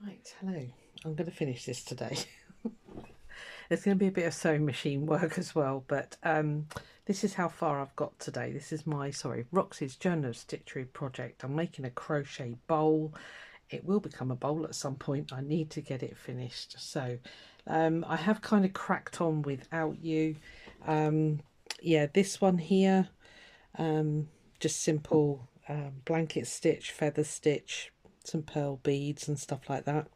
Right, hello. I'm going to finish this today. There's going to be a bit of sewing machine work as well, but this is how far I've got today. This is my, Roxy's Journal of Stitchery project. I'm making a crochet bowl. It will become a bowl at some point. I need to get it finished. So I have kind of cracked on without you. Yeah, this one here, just simple blanket stitch, feather stitch, some pearl beads and stuff like that.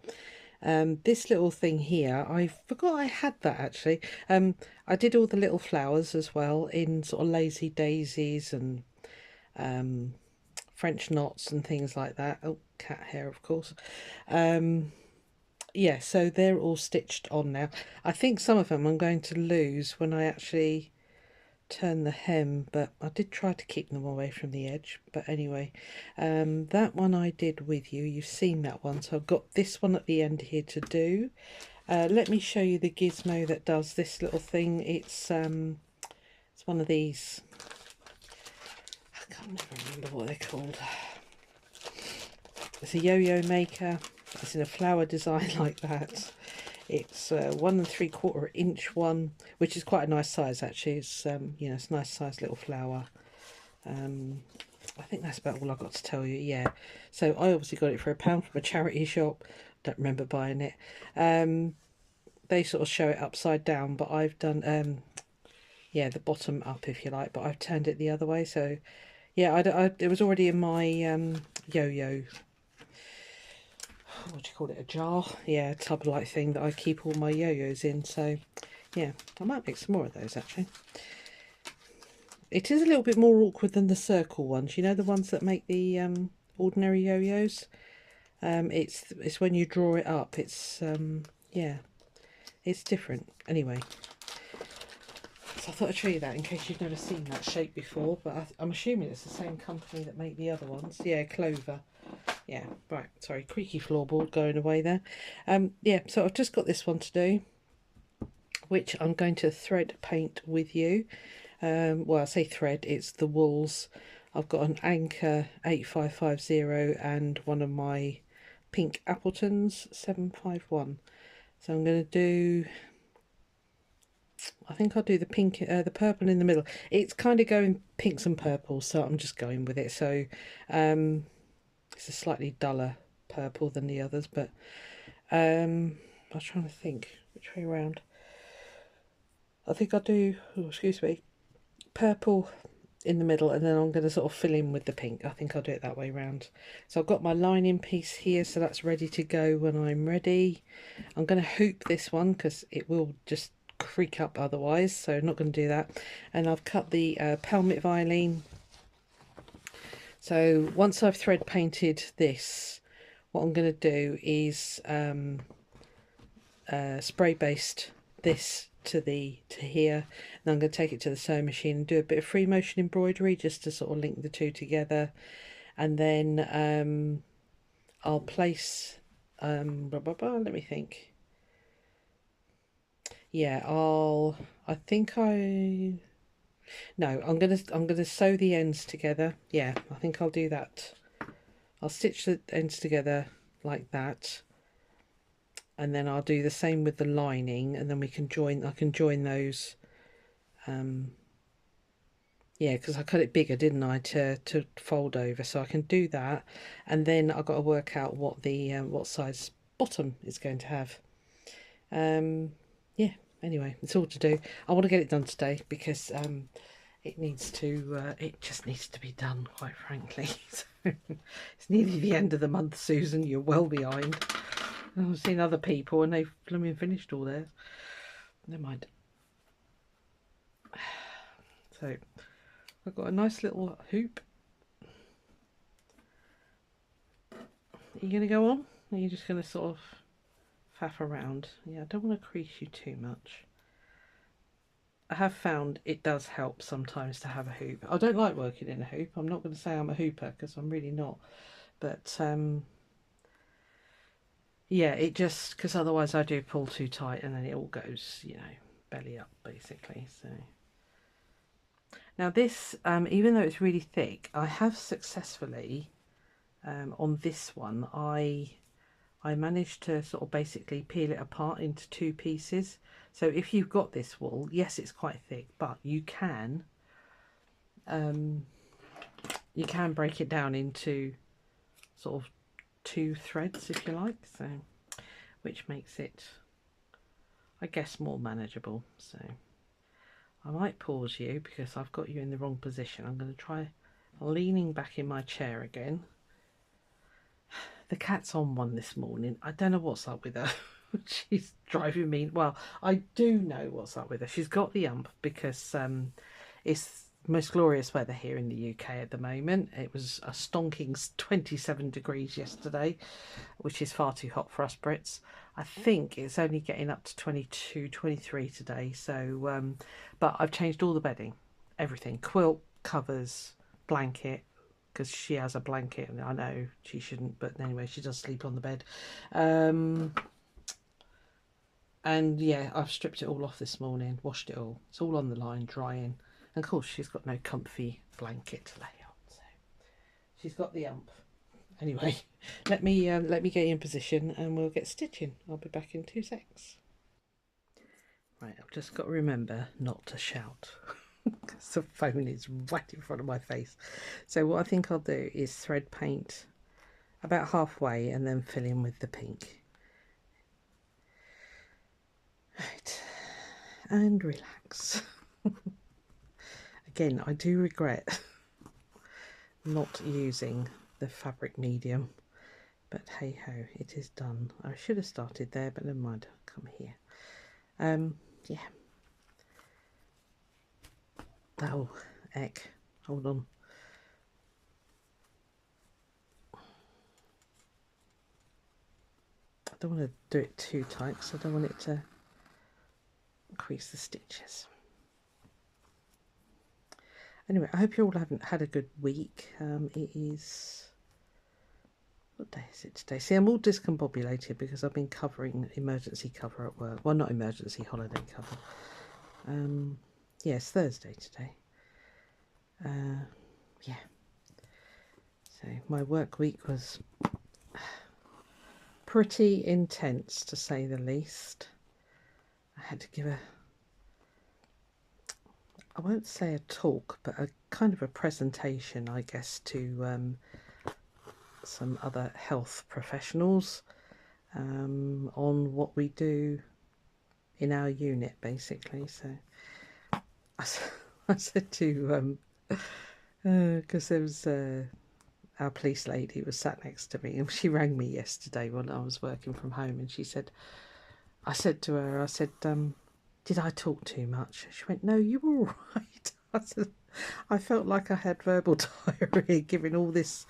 This little thing here, I forgot I had that actually. I did all the little flowers as well in sort of lazy daisies and French knots and things like that. Oh, cat hair, of course. Yeah, so they're all stitched on now. I think some of them I'm going to lose when I actually turn the hem, but I did try to keep them away from the edge. But anyway, that one I did with you. You've seen that one, so I've got this one at the end here to do. Let me show you the gizmo that does this little thing. It's one of these. I can't never remember what they're called. It's a yo-yo maker. It's in a flower design like that. It's 1 3/4 inch one, which is quite a nice size actually. It's you know, it's a nice size little flower. I think that's about all I've got to tell you. Yeah, so I obviously got it for £1 from a charity shop. Don't remember buying it. They sort of show it upside down, but I've done yeah, the bottom up if you like, but I've turned it the other way. So yeah, it was already in my yo-yo, what do you call it, a jar, yeah, tub like thing that I keep all my yo-yos in. So yeah, I might make some more of those actually. It is a little bit more awkward than the circle ones, you know, the ones that make the ordinary yo-yos. It's when you draw it up, it's yeah, it's different. Anyway, so I thought I'd show you that in case you've never seen that shape before, but I'm assuming it's the same company that make the other ones. Yeah, Clover. Yeah, right, sorry, creaky floorboard going away there. Yeah, so I've just got this one to do, which I'm going to thread paint with you. Well, I say thread, it's the wools. I've got an Anchor 8550 and one of my pink Appletons 751. So I'm going to do, I think I'll do the pink, the purple in the middle. It's kind of going pinks and purples, so I'm just going with it. So it's a slightly duller purple than the others, but I was trying to think which way around. I think I'll do, oh, excuse me, purple in the middle, and then I'm going to sort of fill in with the pink. I think I'll do it that way round. So I've got my lining piece here, so that's ready to go when I'm ready. I'm going to hoop this one because it will just creak up otherwise, so I'm not going to do that. And I've cut the Pelmet Vilene. So once I've thread painted this, what I'm going to do is spray baste this to here, and I'm going to take it to the sewing machine and do a bit of free motion embroidery just to sort of link the two together, and then I'll place let me think. Yeah, I think I no, I'm gonna sew the ends together. Yeah, I think I'll do that. I'll stitch the ends together like that, and then I'll do the same with the lining, and then we can join, I can join those. Yeah, because I cut it bigger, didn't I, to fold over, so I can do that. And then I've got to work out what the what size bottom is going to have. Yeah, anyway, it's all to do. I want to get it done today because it needs to it just needs to be done, quite frankly. So, it's nearly the end of the month, Susan, you're well behind. I've seen other people and they've blooming finished all theirs. Never mind. So I've got a nice little hoop. Are you going to go on? Or are you just going to sort of faff around? Yeah, I don't want to crease you too much. I have found it does help sometimes to have a hoop. I don't like working in a hoop. I'm not going to say I'm a hooper because I'm really not. But yeah, it just, because otherwise I do pull too tight and then it all goes, you know, belly up basically. So now this, even though it's really thick, I have successfully on this one, I I managed to sort of basically peel it apart into 2 pieces. So if you've got this wool, yes, it's quite thick, but you can break it down into sort of 2 threads, if you like, so which makes it, I guess, more manageable. So I might pause you because I've got you in the wrong position. I'm going to try leaning back in my chair again. The cat's on one this morning. I don't know what's up with her. She's driving me. Well, I do know what's up with her. She's got the ump because it's most glorious weather here in the UK at the moment. It was a stonking 27 degrees yesterday, which is far too hot for us Brits. I think it's only getting up to 22, 23 today. So, but I've changed all the bedding, everything, quilt, covers, blanket, because she has a blanket, and I know she shouldn't, but anyway, she does sleep on the bed. And yeah, I've stripped it all off this morning, washed it all. It's all on the line, drying. And of course, she's got no comfy blanket to lay on, so she's got the ump. Anyway, let me get you in position, and we'll get stitching. I'll be back in 2 secs. Right, I've just got to remember not to shout. Because the phone is right in front of my face. So what I think I'll do is thread paint about halfway and then fill in with the pink. Right, and relax. Again, I do regret not using the fabric medium, but hey ho, it is done. I should have started there, but never mind, I'll come here. Yeah. Oh, heck. Hold on. I don't want to do it too tight because I don't want it to crease the stitches. Anyway, I hope you all haven't had a good week. It is... What day is it today? See, I'm all discombobulated because I've been covering emergency cover at work. Well, not emergency, holiday cover. Yeah, it's Thursday today. Yeah. So my work week was pretty intense, to say the least. I had to give I won't say a talk, but a kind of a presentation, I guess, to some other health professionals on what we do in our unit, basically. So I said to, because there was our police lady was sat next to me, and she rang me yesterday when I was working from home, and she said, I said to her, I said, did I talk too much? She went, no, you were all right. I said, I felt like I had verbal diarrhea giving all this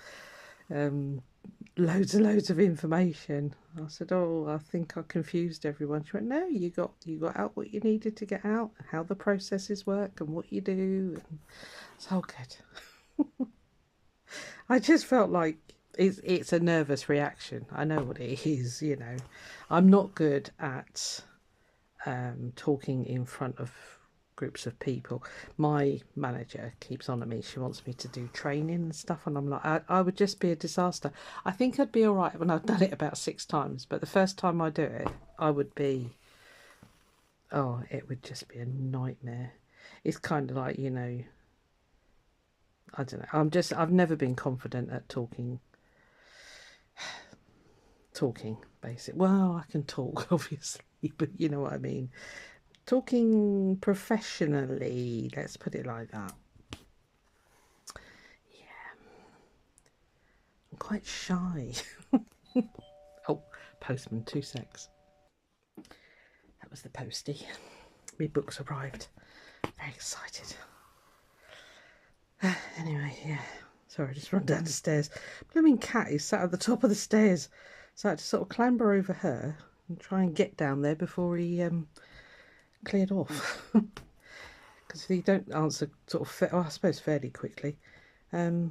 loads and loads of information. I said, oh, I think I confused everyone. She went, no, you got out what you needed to get out, how the processes work and what you do. And it's all good. I just felt like it's a nervous reaction. I know what it is, you know. I'm not good at talking in front of groups of people. My manager keeps on at me. She wants me to do training and stuff, and I'm like, I would just be a disaster. I think I'd be all right when I've done it about 6 times, but the first time I do it, I would be, oh, it would just be a nightmare. It's kind of like, you know, I don't know. I've never been confident at talking basic. Well, I can talk, obviously, but you know what I mean. Talking professionally, let's put it like that. Yeah. I'm quite shy. Oh, postman, 2 secs. That was the postie. My books arrived. Very excited. Anyway, yeah. Sorry, I just run down the stairs. Blooming cat is sat at the top of the stairs. So I had to sort of clamber over her and try and get down there before he cleared off. Because if you don't answer sort of, I suppose fairly quickly, they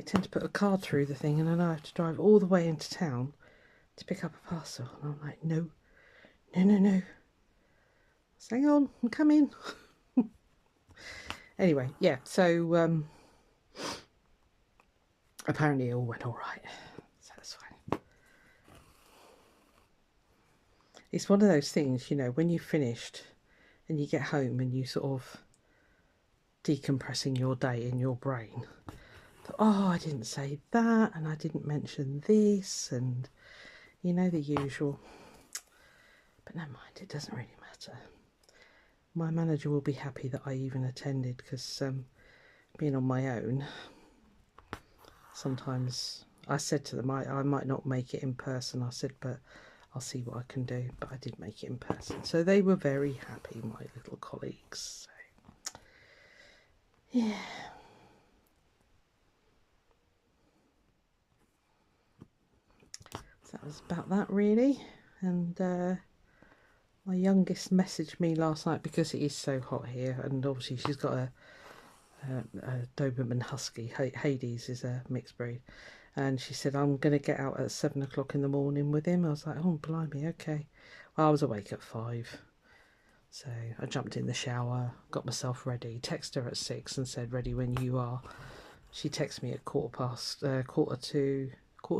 tend to put a card through the thing, and then I have to drive all the way into town to pick up a parcel. And I'm like, no. So hang on, I'm coming. Anyway, yeah, so apparently it all went all right, so that's fine. It's one of those things, you know, when you've finished and you get home and you sort of decompressing your day in your brain. Oh, I didn't say that, and I didn't mention this, and you know, the usual. But never mind, it doesn't really matter. My manager will be happy that I even attended, because being on my own, sometimes I said to them, I might not make it in person. I said, but I'll see what I can do. But I did make it in person. So they were very happy, my little colleagues. So, yeah. So that was about that, really. And my youngest messaged me last night, because it is so hot here, and obviously she's got a Doberman Husky. Hades is a mixed breed, and she said, I'm going to get out at 7 o'clock in the morning with him. I was like, oh blimey, okay. Well, I was awake at 5, so I jumped in the shower, got myself ready, texted her at 6 and said, ready when you are. She texted me at quarter to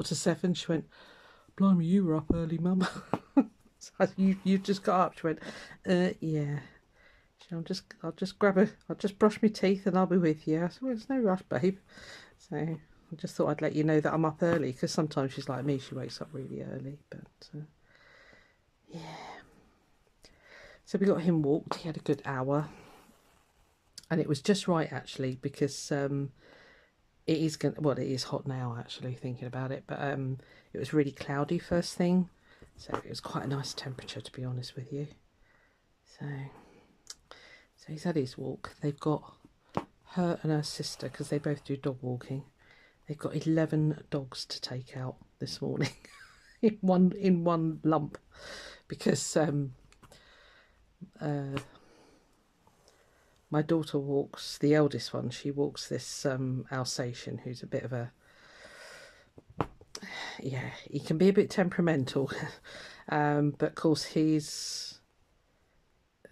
7. She went, blimey, you were up early, mum. So you just got up. She went, yeah. I'll just brush my teeth and I'll be with you. I said, well, there's no rush, babe. So I just thought I'd let you know that I'm up early, because sometimes she's like me, she wakes up really early. But yeah. So we got him walked. He had a good hour, and it was just right actually, because it is hot now actually, thinking about it, but it was really cloudy first thing, so it was quite a nice temperature, to be honest with you. So he's had his walk. They've got her and her sister, because they both do dog walking. They've got 11 dogs to take out this morning in one lump, because my daughter walks, the eldest one, she walks this Alsatian, who's a bit of a, yeah, he can be a bit temperamental. But of course he's,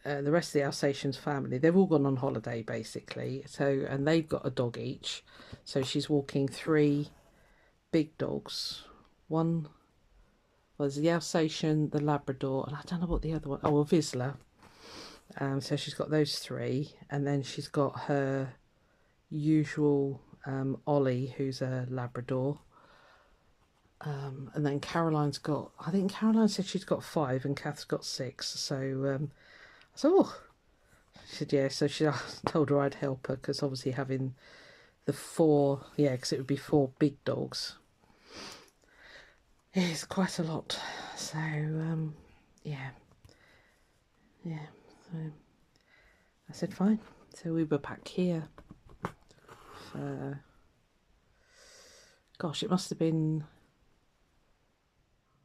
the rest of the Alsatians family, they've all gone on holiday basically. So, and they've got a dog each. So she's walking 3 big dogs. One was the Alsatian, the Labrador, and I don't know what the other one, oh, a Vizsla. So she's got those 3, and then she's got her usual Ollie, who's a Labrador. And then Caroline's got, I think Caroline said she's got 5 and Kath's got 6. So I said, oh, she said, yeah. So I told her I'd help her, because obviously having the 4, yeah, because it would be 4 big dogs, it's quite a lot. So yeah. So I said fine. So we were back here for, gosh, it must have been,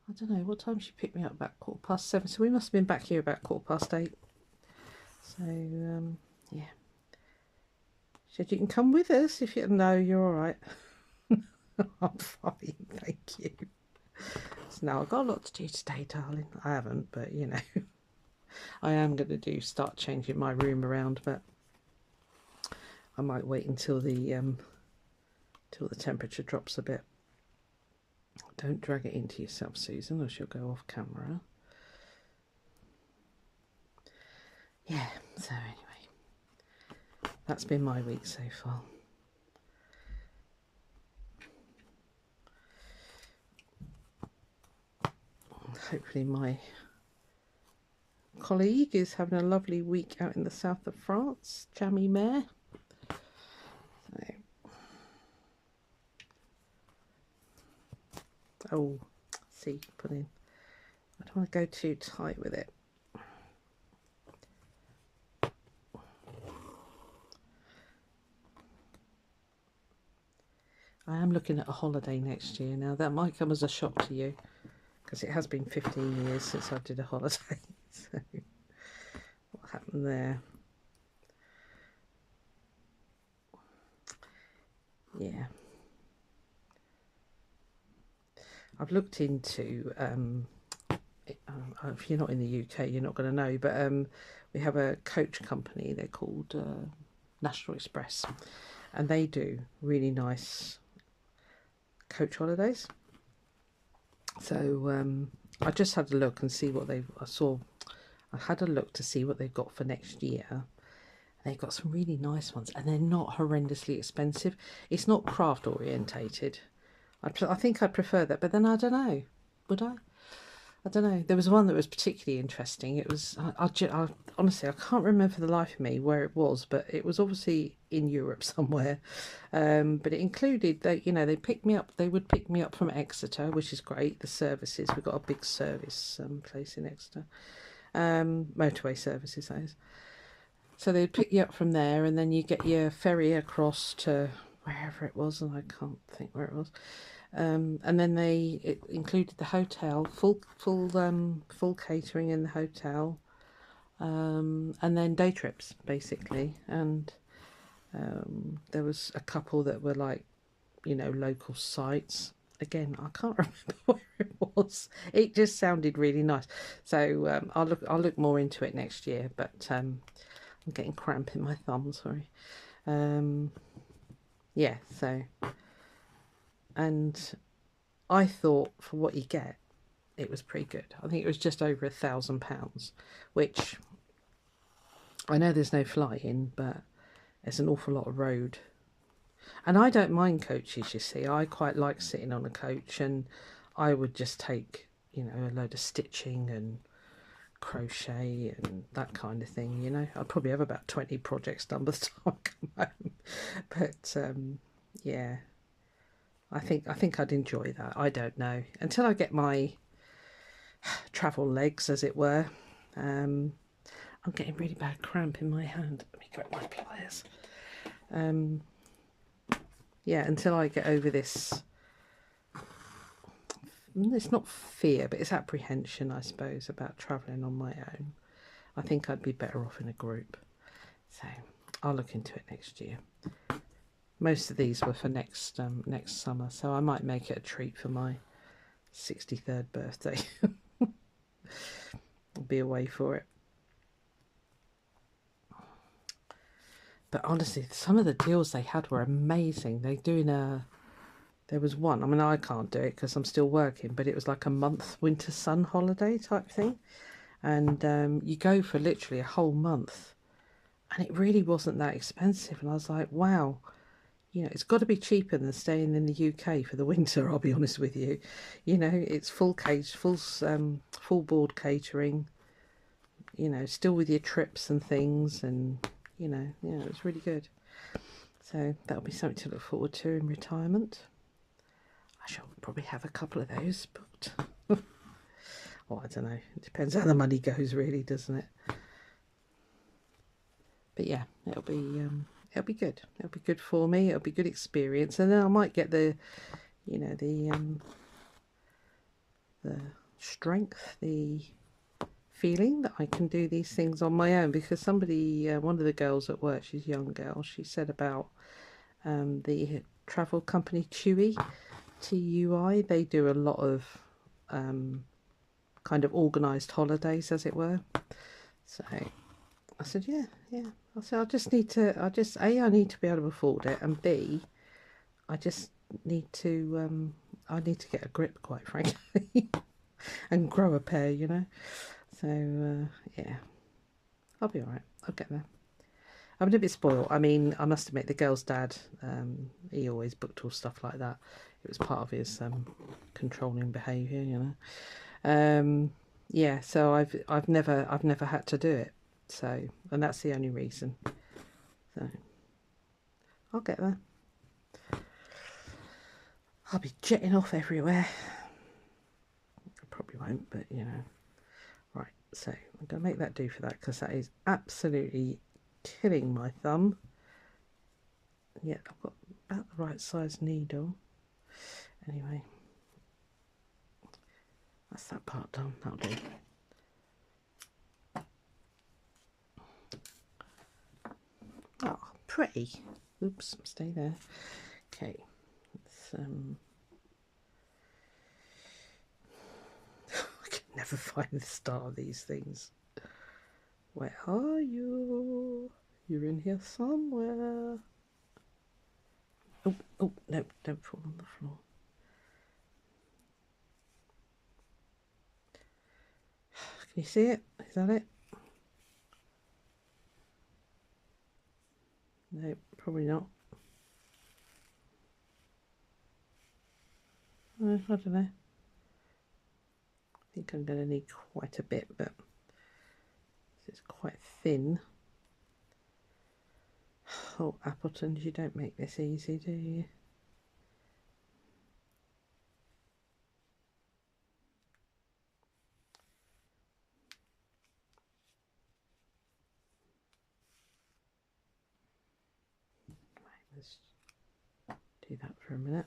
I don't know what time she picked me up, about 7:15. So we must have been back here about 8:15. So yeah. She said, you can come with us if you, no, you're all right. I'm fine, thank you. So now I've got a lot to do today, darling. I haven't, but you know, I am going to start changing my room around, but I might wait until the temperature drops a bit. Don't drag it into yourself, Susan, or she'll go off camera. Yeah, so anyway, that's been my week so far. Hopefully my colleague is having a lovely week out in the south of France, Jamie Mare. So, oh, see, put in. I don't want to go too tight with it. I am looking at a holiday next year. Now that might come as a shock to you, because it has been 15 years since I did a holiday. So what happened there? Yeah, I've looked into if you're not in the UK, you're not going to know, but we have a coach company. They're called National Express, and they do really nice coach holidays. So I just had a look and see what I had a look to see what they've got for next year. They've got some really nice ones, and they're not horrendously expensive. It's not craft orientated. I think I'd prefer that, but then I don't know. Would I? I don't know. There was one that was particularly interesting. It was, honestly, I can't remember for the life of me where it was, but it was obviously in Europe somewhere. But it included, they picked me up. They would pick me up from Exeter, which is great. The services, we've got a big service place in Exeter, motorway services, that is. So they'd pick you up from there, and then you get your ferry across to wherever it was, and I can't think where it was. And then it included the hotel, full catering in the hotel, and then day trips basically. And there was a couple that were like, local sites. Again, I can't remember where it was. It just sounded really nice. So I'll look more into it next year. But I'm getting cramp in my thumb. Sorry. Yeah. So. And I thought for what you get, it was pretty good. I think it was just over £1,000, which I know there's no flying, but there's an awful lot of road. And I don't mind coaches, you see. I quite like sitting on a coach, and I would just take, a load of stitching and crochet and that kind of thing, I'd probably have about 20 projects done by the time I come home. But yeah. I think I'd enjoy that. I don't know. Until I get my travel legs, as it were. I'm getting really bad cramp in my hand. Let me grab my pliers. Yeah, until I get over this. It's not fear, but it's apprehension, I suppose, about travelling on my own. I think I'd be better off in a group. So I'll look into it next year. Most of these were for next summer, so I might make it a treat for my 63rd birthday. I'll be away for it. But honestly, some of the deals they had were amazing. There was one, I mean, I can't do it because I'm still working, but it was like a month winter sun holiday type thing. And you go for literally a whole month. And it really wasn't that expensive. And I was like, wow. It's got to be cheaper than staying in the UK for the winter, I'll be honest with you. It's full board catering, still with your trips and things, and, yeah, it was really good. So that'll be something to look forward to in retirement. I shall probably have a couple of those booked. Well, I don't know. It depends how the money goes, really, doesn't it? But yeah, it'll be good. It'll be good for me. It'll be a good experience, and then I might get the strength, the feeling that I can do these things on my own. Because somebody, one of the girls at work, she's a young girl, she said about the travel company TUI. They do a lot of kind of organised holidays, as it were. So I said, yeah. I said, I need to be able to afford it, and B, I just need to, I need to get a grip, quite frankly, and grow a pair, So, yeah, I'll be all right. I'll get there. I'm a bit spoiled. I mean, I must admit, the girl's dad, he always booked all stuff like that. It was part of his controlling behaviour, Yeah, so I've never had to do it. So, and that's the only reason. So, I'll get there. I'll be jetting off everywhere. I probably won't, but Right, so I'm going to make that do for that, because that is absolutely killing my thumb. Yeah, I've got about the right size needle. Anyway, that's that part done. That'll do. Oh, pretty. Oops, stay there. Okay, let's, I can never find the start of these things. Where are you? You're in here somewhere. Oh, no, don't fall on the floor. Can you see it? Is that it? No, probably not. I don't know. I think I'm going to need quite a bit, but it's quite thin. Oh, Appletons, you don't make this easy, do you? Right, let's do that for a minute.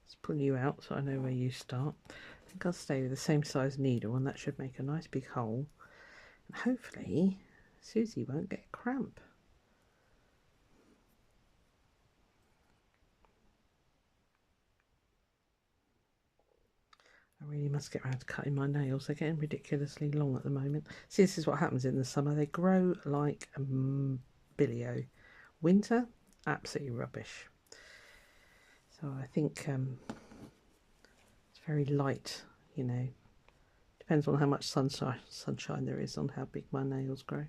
Let's pull you out so I know where you start. I think I'll stay with the same size needle, and that should make a nice big hole. And hopefully Susie won't get cramp. I really must get around to cutting my nails. They're getting ridiculously long at the moment. See, this is what happens in the summer. They grow like a billio. Winter, absolutely rubbish. So I think it's very light, you know. Depends on how much sunshine there is on how big my nails grow.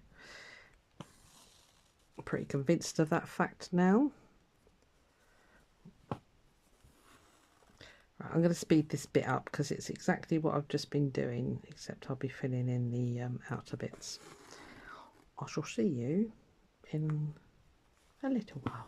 I'm pretty convinced of that fact now. Right, I'm going to speed this bit up because it's exactly what I've just been doing, except I'll be filling in the outer bits. I shall see you in a little while.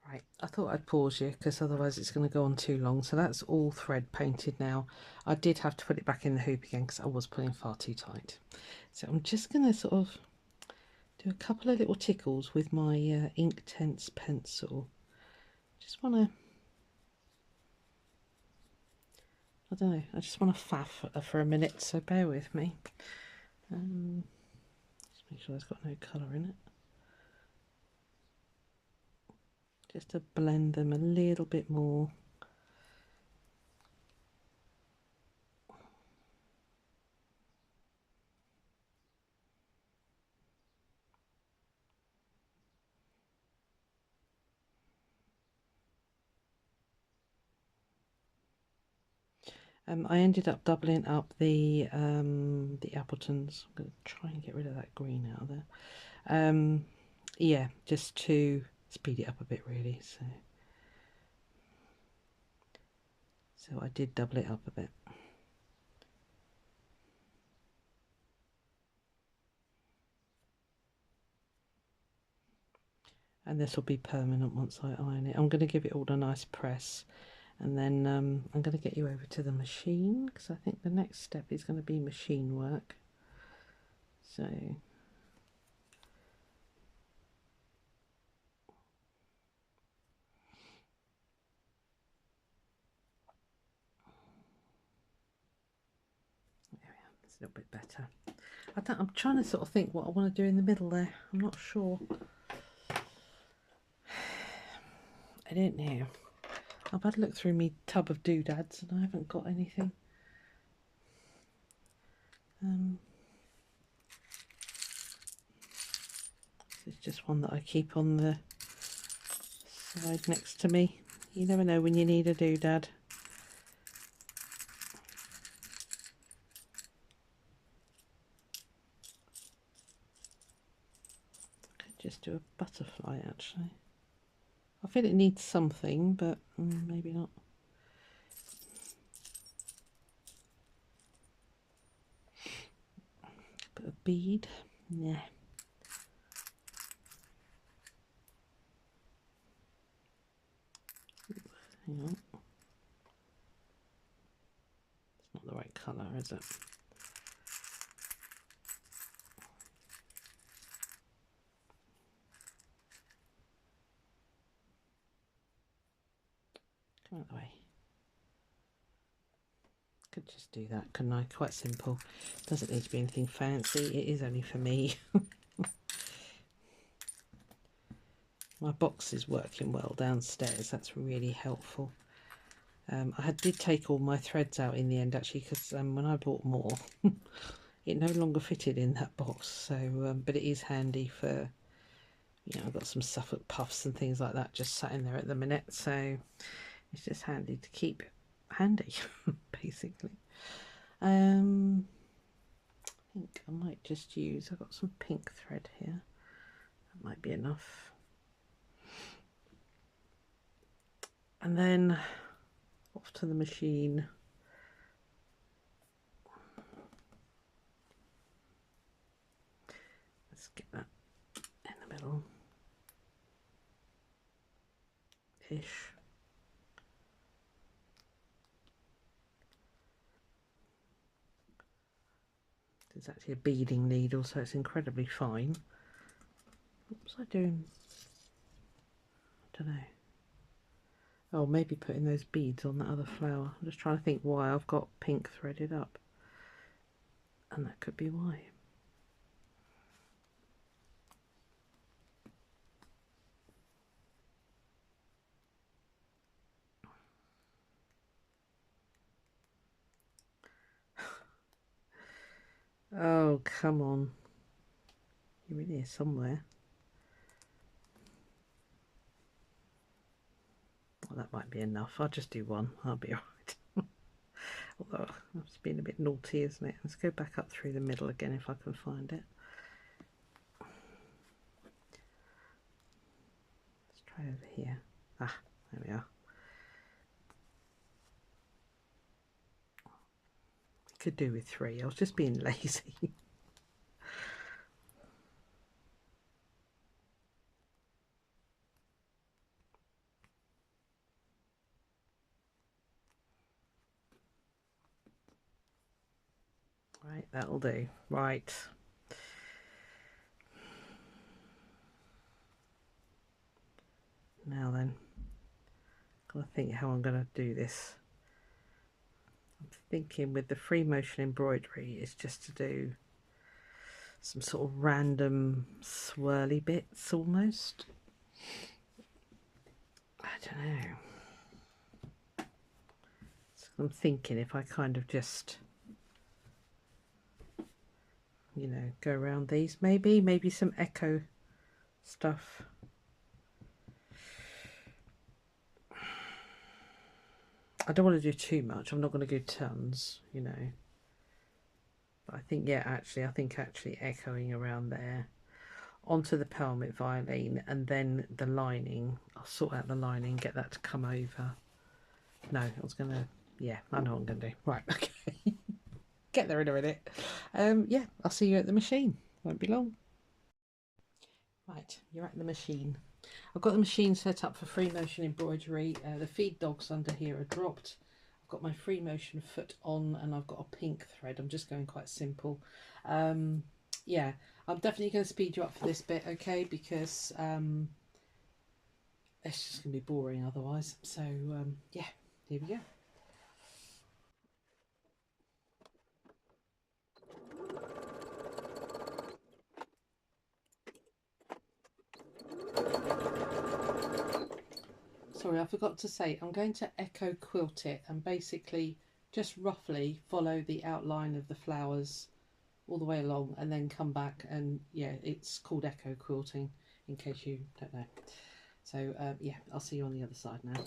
Right, I thought I'd pause you because otherwise it's going to go on too long. So that's all thread painted now. I did have to put it back in the hoop again because I was pulling far too tight. So I'm just going to sort of do a couple of little tickles with my Inktense pencil. Just want to, I don't know, I just want to faff for a minute, so bear with me. Just make sure there's got no colour in it. Just to blend them a little bit more. I ended up doubling up the Appletons. I'm going to try and get rid of that green out of there. Yeah, just to speed it up a bit really. So I did double it up a bit. And this will be permanent once I iron it. I'm going to give it all a nice press, and then I'm going to get you over to the machine because I think the next step is going to be machine work. So little bit better. I'm trying to sort of think what I want to do in the middle there. I'm not sure. I don't know. I've had a look through my tub of doodads and I haven't got anything. This is just one that I keep on the side next to me. You never know when you need a doodad. I could just do a butterfly actually. I feel it needs something, but maybe not. Put a bead. Yeah. Hang on. It's not the right colour, is it? Come out of the way. Could just do that, couldn't I? Quite simple. Doesn't need to be anything fancy. It is only for me. My box is working well downstairs. That's really helpful. I did take all my threads out in the end actually, because when I bought more it no longer fitted in that box. So but it is handy for, you know, I've got some Suffolk puffs and things like that just sat in there at the minute, so it's just handy to keep handy basically. I think I might just use, I've got some pink thread here, that might be enough. And then off to the machine. Let's get that in the middle ish. It's actually a beading needle, so it's incredibly fine. What was I doing? I don't know. Oh, maybe putting those beads on that other flower. I'm just trying to think why I've got pink threaded up. And that could be why. Oh, come on. You're in here somewhere. Well, that might be enough. I'll just do one. I'll be alright. Although, it's been a bit naughty, isn't it? Let's go back up through the middle again if I can find it. Let's try over here. Ah, there we are. Could do with 3. I was just being lazy. Right, that'll do. Right. Now then, gotta think how I'm gonna do this. I'm thinking with the free motion embroidery is just to do some sort of random swirly bits almost. I don't know. So I'm thinking if I kind of just, you know, go around these, maybe some echo stuff. I don't want to do too much. I'm not going to do tons, you know. But I think, yeah, actually, I think echoing around there onto the pelmet violin, and then the lining. I'll sort out the lining, get that to come over. No, I was going to, yeah, I know what I'm going to do. Right, okay. Get there in a minute. Yeah, I'll see you at the machine. Won't be long. Right, you're at the machine. I've got the machine set up for free motion embroidery. The feed dogs under here are dropped. I've got my free motion foot on, and I've got a pink thread. I'm just going quite simple. Yeah, I'm definitely going to speed you up for this bit, okay, because it's just going to be boring otherwise. So yeah, here we go. sorry, I forgot to say, I'm going to echo quilt it and basically just roughly follow the outline of the flowers all the way along and then come back, and yeah, it's called echo quilting in case you don't know. So yeah, I'll see you on the other side now.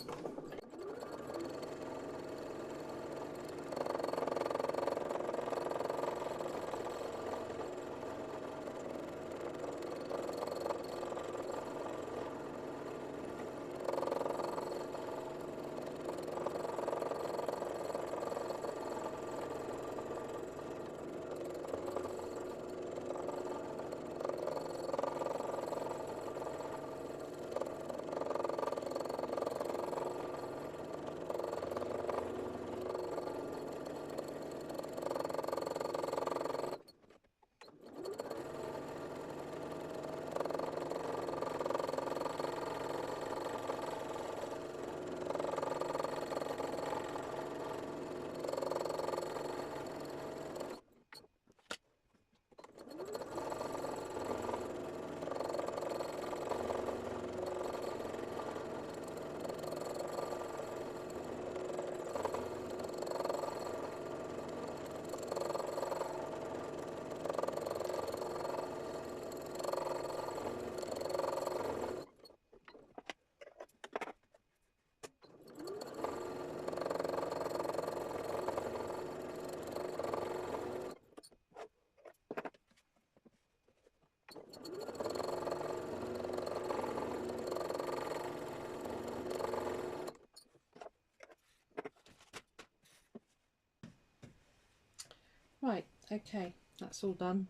Right, okay, that's all done.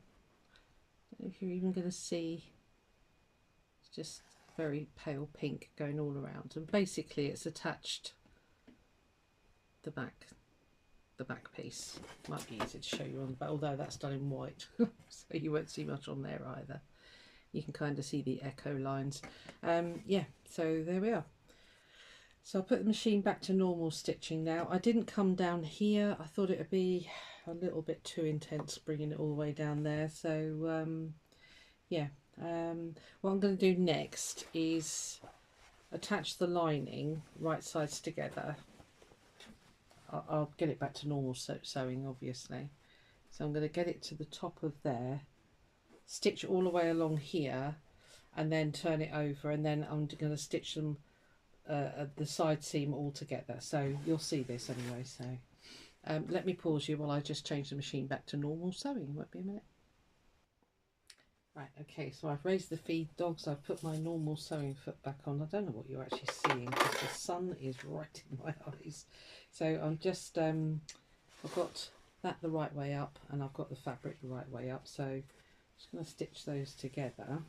I don't know if you're even going to see, it's just very pale pink going all around, and basically it's attached the back piece. Might be easy to show you on the back, although that's done in white so you won't see much on there either. You can kind of see the echo lines. Yeah, so there we are. So I'll put the machine back to normal stitching now. I didn't come down here. I thought it would be a little bit too intense bringing it all the way down there. So yeah, what I'm going to do next is attach the lining right sides together. I'll get it back to normal sewing, obviously. So I'm going to get it to the top of there, stitch all the way along here, and then turn it over, and then I'm going to stitch them the side seam all together. So you'll see this anyway. So let me pause you while I just change the machine back to normal sewing. Won't be a minute. Right, okay, so I've raised the feed dogs, I've put my normal sewing foot back on. I don't know what you're actually seeing because the sun is right in my eyes. So I'm just, I've got that the right way up and I've got the fabric the right way up. So I'm just going to stitch those together.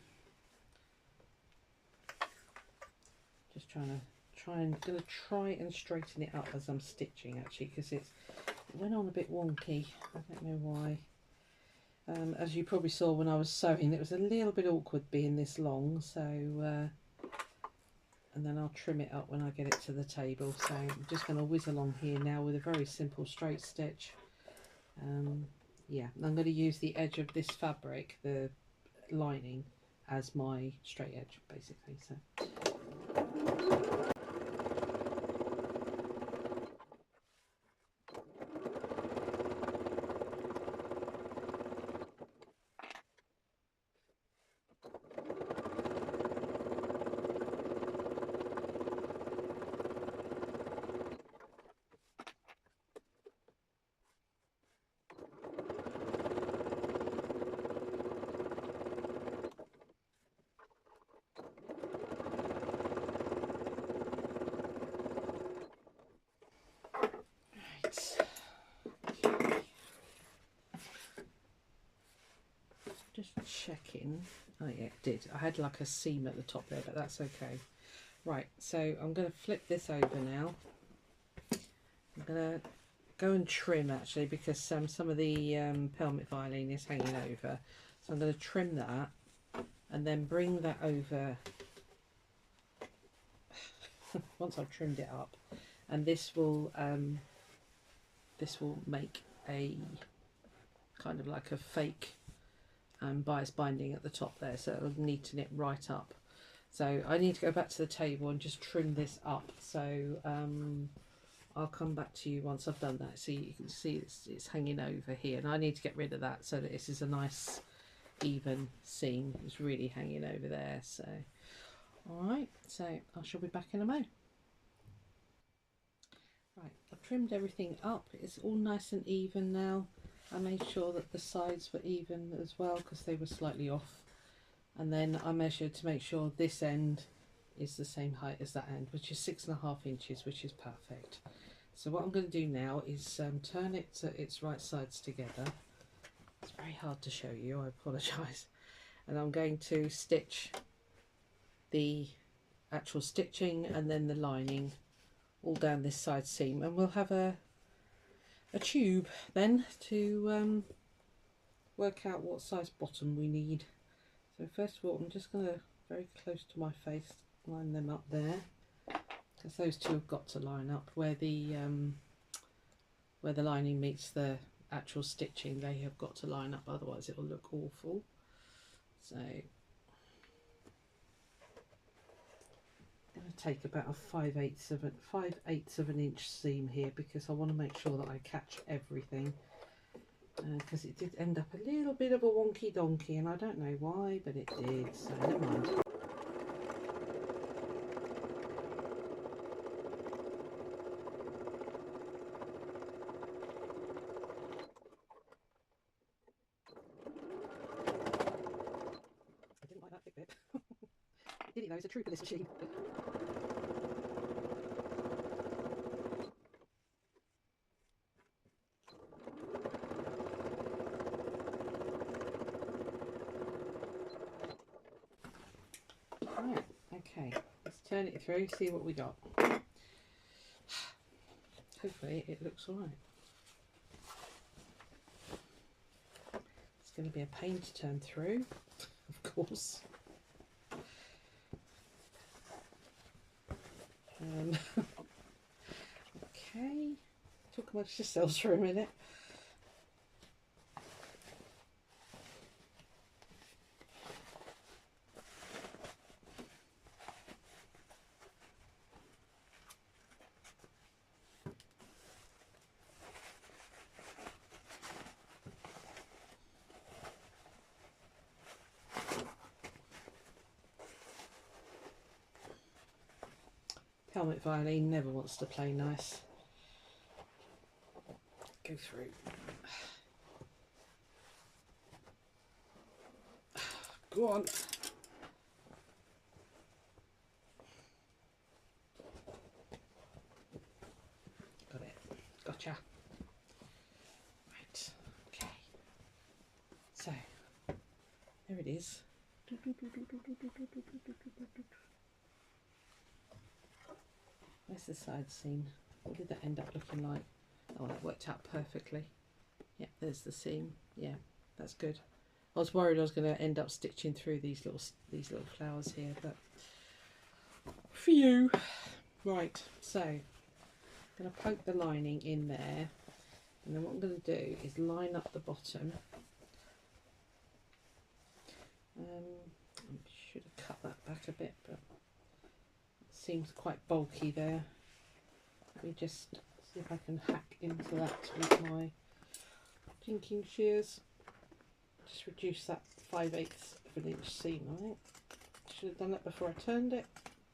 Just going to try and straighten it up as I'm stitching actually, because it went on a bit wonky. I don't know why. As you probably saw when I was sewing, it was a little bit awkward being this long, so and then I'll trim it up when I get it to the table. So I'm just going to whiz along here now with a very simple straight stitch. Yeah, I'm going to use the edge of this fabric, the lining, as my straight edge basically. So just checking. Oh yeah, it did. I had like a seam at the top there, but that's okay. Right, so I'm going to flip this over now. I'm going to go and trim actually, because some of the pelmet filing is hanging over. So I'm going to trim that and then bring that over once I've trimmed it up, and this will make a kind of like a fake bias binding at the top there, so it'll neaten it right up. So I need to go back to the table and just trim this up. So I'll come back to you once I've done that. So you can see it's hanging over here, and I need to get rid of that so that this is a nice even seam. It's really hanging over there. So alright, so I shall be back in a mo. Right, I've trimmed everything up. It's all nice and even now. I made sure that the sides were even as well because they were slightly off. And then I measured to make sure this end is the same height as that end, which is 6.5 inches, which is perfect. So what I'm going to do now is turn it to its right sides together. It's very hard to show you, I apologise. And I'm going to stitch the actual stitching and then the lining all down this side seam, and we'll have a tube then to work out what size bottom we need. So first of all, I'm just going to very close to my face line them up there, because those two have got to line up where the lining meets the actual stitching. They have got to line up, otherwise it will look awful. So I'm going to take about a 5/8 of an inch seam here, because I want to make sure that I catch everything, because it did end up a little bit of a wonky donkey and I don't know why, but it did, so never mind. I didn't like that big bit. Did it though, it's a troop of this machine. Right, okay, let's turn it through, see what we got. Hopefully it looks alright. It's going to be a pain to turn through, of course. Okay, talk amongst yourselves for a minute. Pelmet violin never wants to play nice. Go through. Go on. Got it. Gotcha. Right. Okay. So, there it is. Where's the side seam? What did that end up looking like? Oh, that worked out perfectly. Yeah, there's the seam. Yeah, that's good. I was worried I was going to end up stitching through these little flowers here, but phew. Right, so I'm going to poke the lining in there, and then what I'm going to do is line up the bottom. I should have cut that back a bit, but it seems quite bulky there. Let me just see if I can hack into that with my pinking shears. Just reduce that 5/8 of an inch seam, I think. Should have done that before I turned it.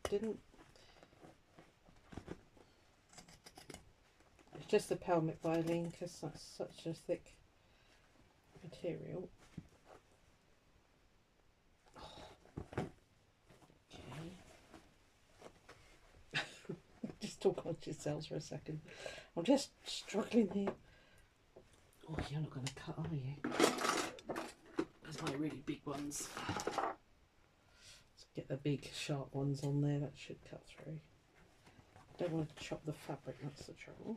Didn't. It's just the Pelmet violin, because that's such a thick material. Just talk on yourselves for a second. I'm just struggling here. Oh, you're not going to cut, are you? There's my really big ones. Let's get the big sharp ones on there. That should cut through. Don't want to chop the fabric, that's the trouble.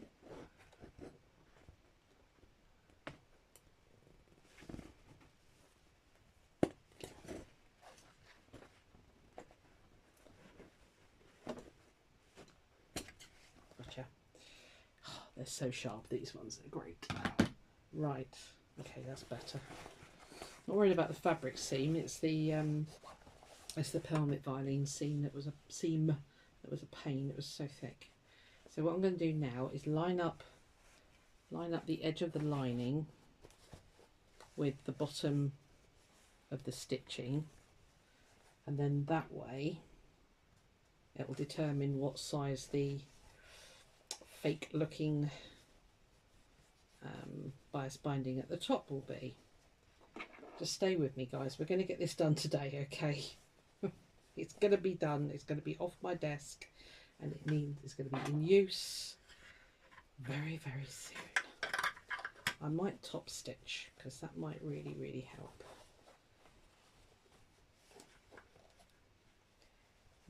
Gotcha. Oh, they're so sharp, these ones, they're great. Right, okay, that's better. Not worried about the fabric seam, it's the It's the Pelmet Vilene seam that was a pain. It was so thick. So what I'm going to do now is line up the edge of the lining with the bottom of the stitching, and then that way it will determine what size the fake looking bias binding at the top will be. Just stay with me, guys. We're going to get this done today, okay? It's going to be done. It's going to be off my desk, and it's going to be in use very, very soon. I might top stitch because that might really, really help.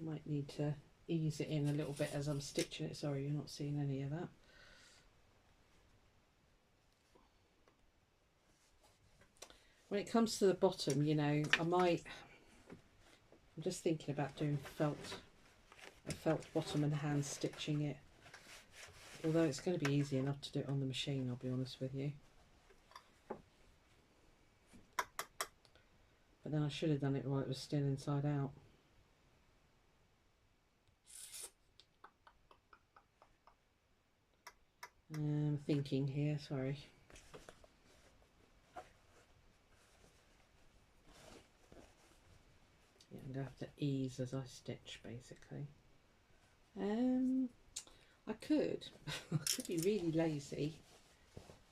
I might need to ease it in a little bit as I'm stitching it. Sorry, you're not seeing any of that. When it comes to the bottom, you know, I'm just thinking about doing a felt bottom and hand stitching it. Although it's going to be easy enough to do it on the machine, I'll be honest with you. But then I should have done it while it was still inside out. I'm thinking here, sorry. Yeah, I'm going to have to ease as I stitch, basically. I could be really lazy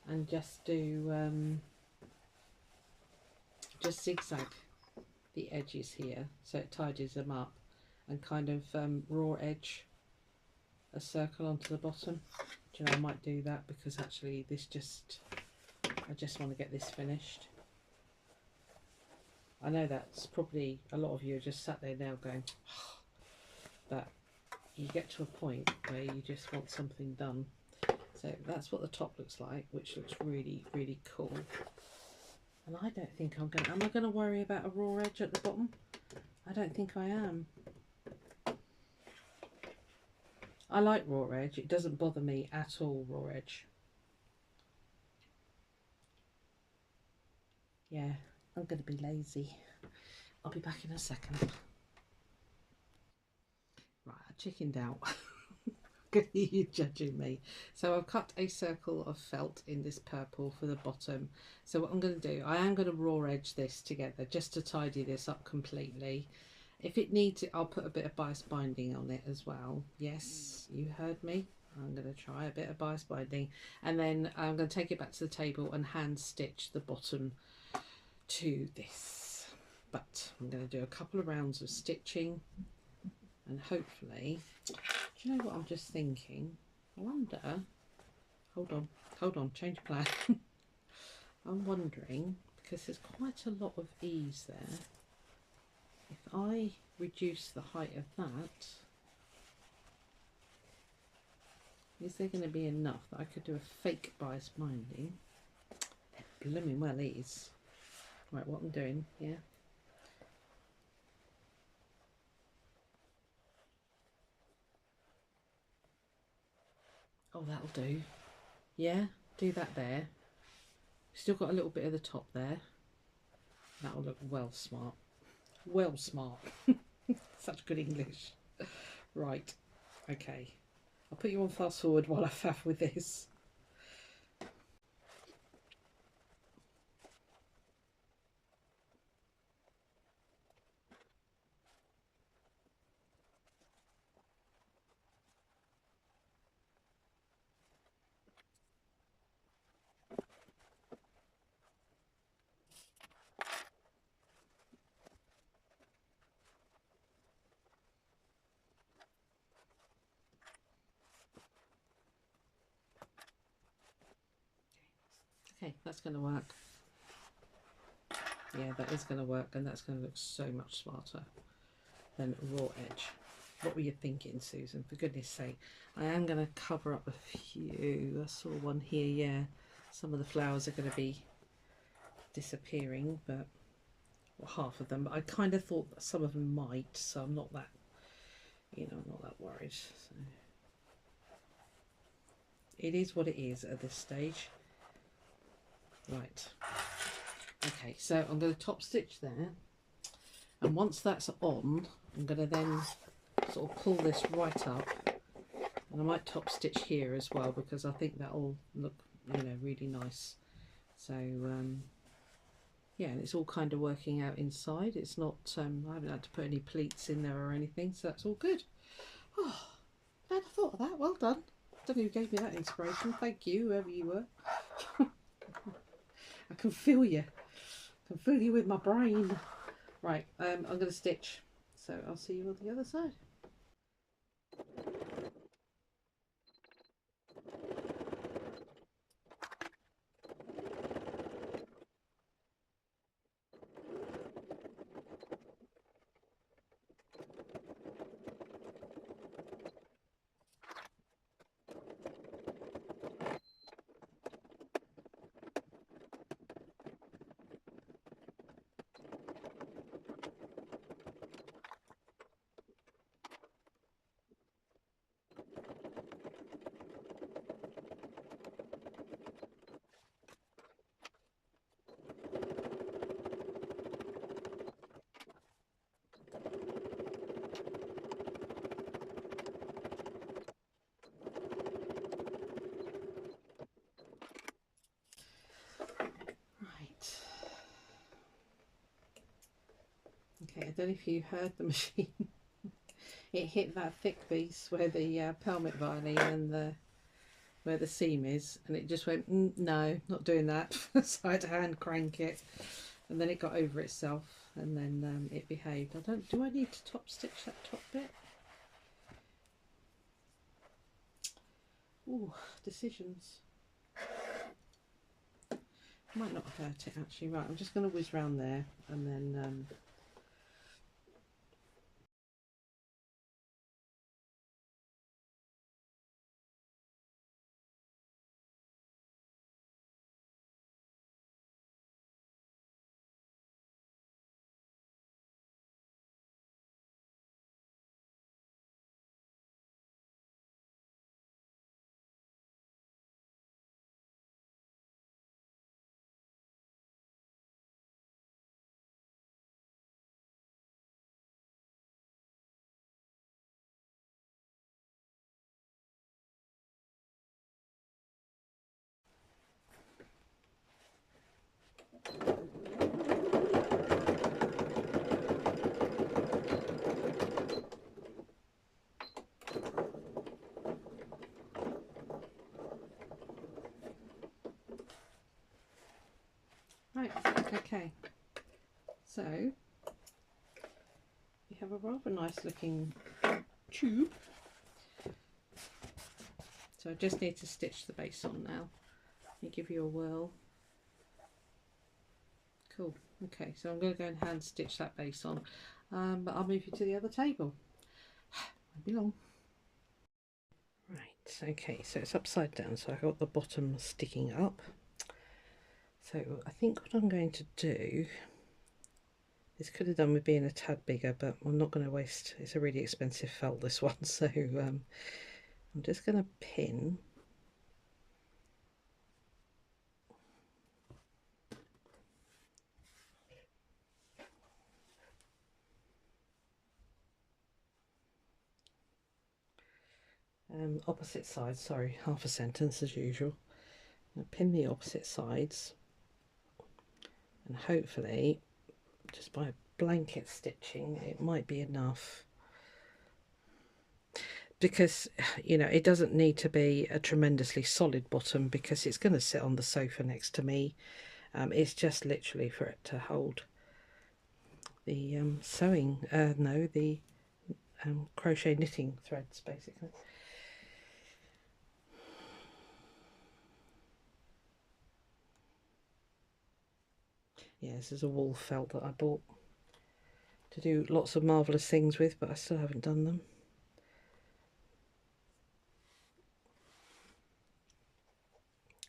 and just do just zigzag the edges here so it tidies them up, and kind of raw edge a circle onto the bottom. Do you know, I might do that because actually I just want to get this finished. I know that's probably a lot of you are just sat there now going, oh, but you get to a point where you just want something done. So that's what the top looks like, which looks really, really cool. And I don't think am I going to worry about a raw edge at the bottom? I don't think I am. I like raw edge. It doesn't bother me at all, raw edge. Yeah, I'm going to be lazy. I'll be back in a second. Right, I chickened out. Can hear you judging me. So I've cut a circle of felt in this purple for the bottom. So what I'm going to do, I am going to raw edge this together just to tidy this up completely. If it needs it, I'll put a bit of bias binding on it as well. Yes, you heard me. I'm going to try a bit of bias binding, and then I'm going to take it back to the table and hand stitch the bottom to this. But I'm going to do a couple of rounds of stitching, and hopefully, do you know what I'm just thinking? I wonder, hold on, change of plan. I'm wondering, because there's quite a lot of ease there, if I reduce the height of that, is there going to be enough that I could do a fake bias binding? It blooming well is. Right, what I'm doing, yeah. Oh, that'll do. Yeah, do that there. Still got a little bit of the top there. That'll look well smart. Well smart. Such good English. Right, okay. I'll put you on fast forward while I faff with this. Okay, that's going to work. Yeah, that is going to work, and that's going to look so much smarter than raw edge. What were you thinking, Susan? For goodness sake. I am going to cover up a few. I saw one here, yeah. Some of the flowers are going to be disappearing, but well, half of them. But I kind of thought that some of them might, so I'm not that, you know, I'm not that worried. So it is what it is at this stage. Right. Okay, so I'm going to top stitch there, And once that's on, I'm going to then sort of pull this right up, and I might top stitch here as well because I think that'll look, you know, really nice. So yeah, and it's all kind of working out inside. It's not I haven't had to put any pleats in there or anything, so that's all good. Oh, glad I thought of that. Well done. Don't know who gave me that inspiration. Thank you, whoever you were. I can feel you. I can feel you with my brain. Right, I'm going to stitch. So I'll see you on the other side. Okay, I don't know if you heard the machine. It hit that thick piece where the pelmet violin and where the seam is, and it just went, no, not doing that. So I had to hand crank it, and then it got over itself, and then it behaved. Do I need to top stitch that top bit? Ooh, decisions. Might not hurt it actually. Right, I'm just going to whiz round there, and then right, okay. So we have a rather nice looking tube. So I just need to stitch the base on now. Let me give you a whirl. Cool. Okay, so I'm going to go and hand stitch that base on, but I'll move you to the other table. Won't be long. Right, okay, so it's upside down, so I've got the bottom sticking up. So I think what I'm going to do, this could have done with being a tad bigger, but I'm not going to waste, it's a really expensive felt, this one, so I'm just going to pin opposite sides, sorry, half a sentence as usual. I'm going to pin the opposite sides, and hopefully just by blanket stitching it might be enough, because you know it doesn't need to be a tremendously solid bottom because it's going to sit on the sofa next to me. It's just literally for it to hold the sewing, no, the crochet knitting threads basically. Yeah, this is a wool felt that I bought to do lots of marvellous things with, but I still haven't done them.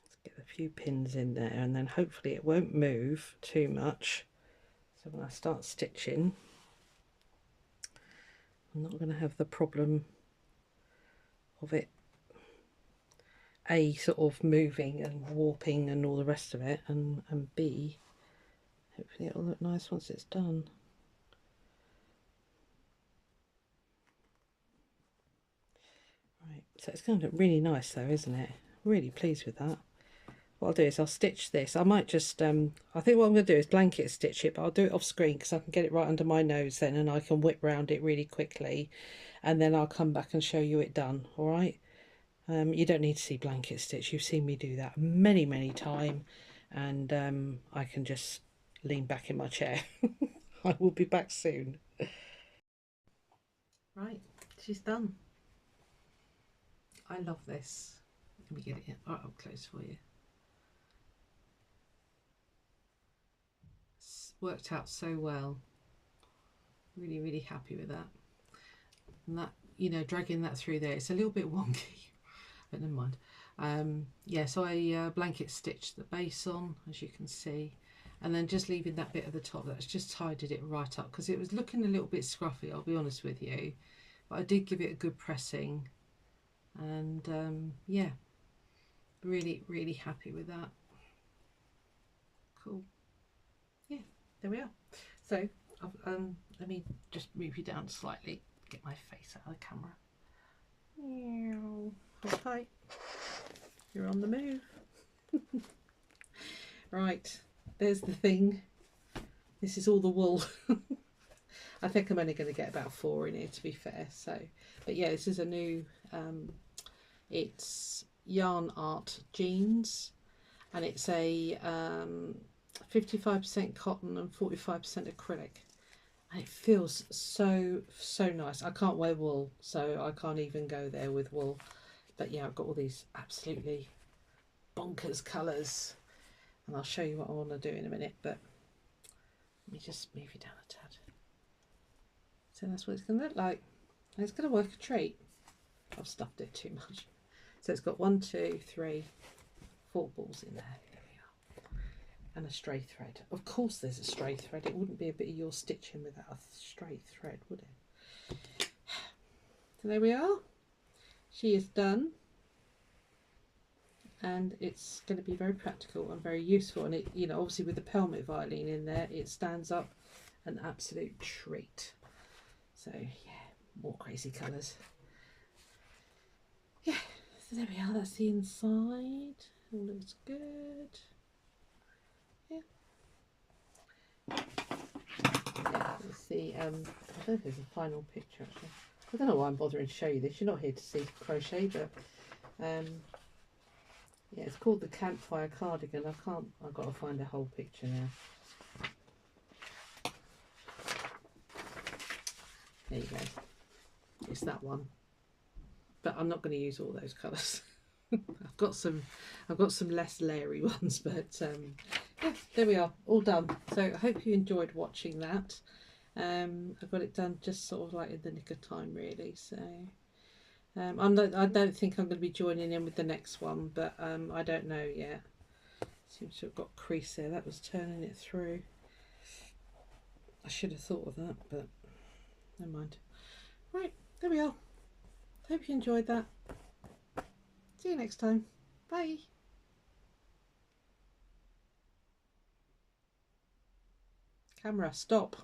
Let's get a few pins in there, and then hopefully it won't move too much. So when I start stitching, I'm not going to have the problem of it A, sort of moving and warping and all the rest of it, and B, hopefully it'll look nice once it's done. So it's going to look really nice though, isn't it? Really pleased with that. What I'll do is I'll stitch this. I might just, I think what I'm going to do is blanket stitch it, but I'll do it off screen because I can get it right under my nose then, and I can whip round it really quickly, and then I'll come back and show you it done, all right? You don't need to see blanket stitch. You've seen me do that many, many times, and I can just lean back in my chair. I will be back soon. Right, she's done. I love this. Let me get it right up close for you. It's worked out so well. Really, really happy with that. And that, you know, dragging that through there, it's a little bit wonky, but never mind. Yeah, so I blanket stitched the base on, as you can see, and then just leaving that bit at the top, that's just tidied it right up because it was looking a little bit scruffy, I'll be honest with you, but I did give it a good pressing, and yeah, really, really happy with that. Cool. Yeah, there we are. So let me just move you down slightly, get my face out of the camera. Hi, you're on the move. Right, there's the thing. This is all the wool. I think I'm only going to get about 4 in here, to be fair. So, but yeah, this is a new, it's Yarn Art Jeans, and it's a 55% cotton and 45% acrylic. And it feels so nice. I can't wear wool, so I can't even go there with wool. But yeah, I've got all these absolutely bonkers colours, and I'll show you what I want to do in a minute. But let me just move you down a tad. So that's what it's going to look like. And it's going to work a treat. I've stuffed it too much. So it's got 1, 2, 3, 4 balls in there. There we are. And a stray thread. Of course there's a stray thread. It wouldn't be a bit of your stitching without a stray thread, would it? So there we are. She is done. And it's going to be very practical and very useful. And it, you know, obviously with the pelmet violin in there, it stands up an absolute treat. So yeah, more crazy colours. Yeah, so there we are. That's the inside. All looks good. Yeah. Let's see. I don't know if there's a final picture actually. I don't know why I'm bothering to show you this. You're not here to see crochet, but yeah, it's called the Campfire Cardigan. I've got to find a whole picture now. There you go. It's that one. But I'm not going to use all those colours. I've got some less layering ones, but yeah, there we are, all done. So I hope you enjoyed watching that. I got it done just sort of like in the nick of time, really. So I don't think I'm going to be joining in with the next one, but I don't know yet. Seems to have got crease there. That was turning it through. I should have thought of that, but never mind. Right, there we are. Hope you enjoyed that. See you next time. Bye. Camera, stop.